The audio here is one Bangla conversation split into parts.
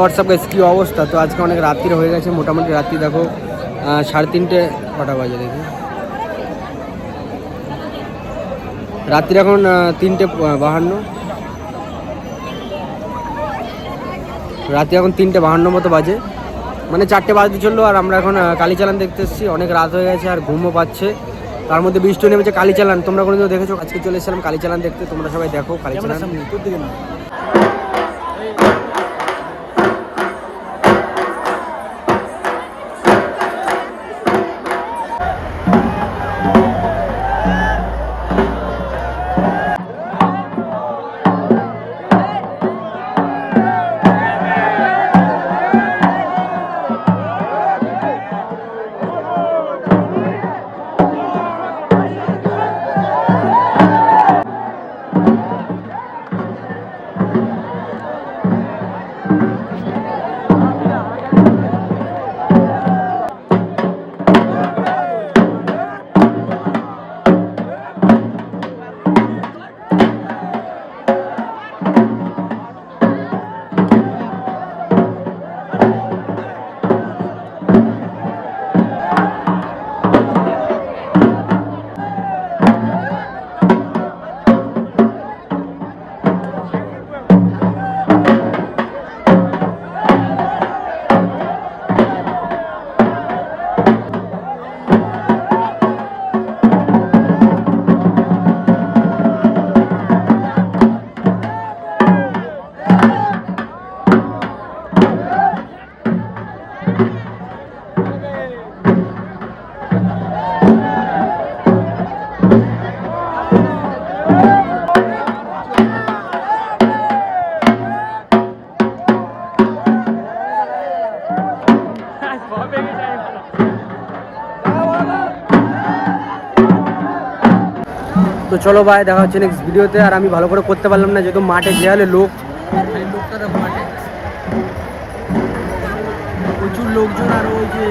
হোয়াটসঅ্যাপ গাইস কী অবস্থা। তো আজকে অনেক রাত্রি হয়ে গেছে, মোটামুটি রাত্রি দেখো 3:30 কটা বাজে দেখি, রাত্রি এখন 3:52, রাত্রি এখন 3:52 মতো বাজে, মানে 4টে বাজতে চললো। আর আমরা এখন কালীচালান দেখতে এসেছি, অনেক রাত হয়ে গেছে আর ঘুমও পাচ্ছে, তার মধ্যে বৃষ্টি নেমেছে। কালীচালান তোমরা কোনোদিনও দেখেছো? আজকে চলে এসেছিলাম কালীচালান দেখতে, তোমরা সবাই দেখো কালীচালান। তো চলো ভাই, দেখা হচ্ছে নেক্সট ভিডিওতে। আর আমি ভালো করে করতে পারলাম না, যেহেতু মাঠে যেহালে লোকটা দেখো, মাঠে প্রচুর লোকজন। আর ওই যে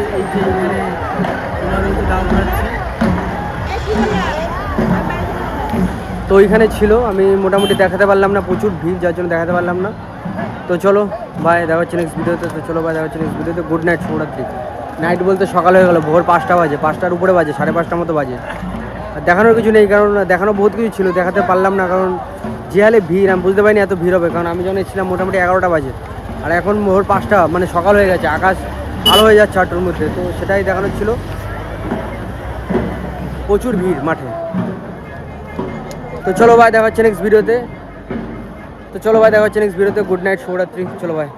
তো ওইখানে ছিল, আমি মোটামুটি দেখাতে পারলাম না, প্রচুর ভিড় যার জন্য দেখাতে পারলাম না। তো চলো ভাই, দেখা হচ্ছে নেক্সট ভিডিওতে। তো চলো ভাই, দেখা হচ্ছে নেক্সট ভিডিওতে। গুড নাইট, শুভরাত্রি। নাইট বলতে সকাল হয়ে গেলো, ভোর 5টা বাজে, 5টার উপরে বাজে, 5:30 মতো বাজে। আর দেখানোর কিছু নেই, কারণ দেখানো বহুত কিছু ছিল, দেখাতে পারলাম না, কারণ যে হালে ভিড় আমি বুঝতে পারিনি এত ভিড় হবে। কারণ আমি যখন এসেছিলাম মোটামুটি 11টা বাজে, আর এখন ভোর 5টা, মানে সকাল হয়ে গেছে, আকাশ আলো হয়ে যাচ্ছে 8টার মধ্যে। তো সেটাই দেখানোর ছিল, প্রচুর ভিড় মাঠে। তো চলো ভাই, দেখা হচ্ছে নেক্সট ভিডিওতে। গুড নাইট, শুভরাত্রি। চলো ভাই।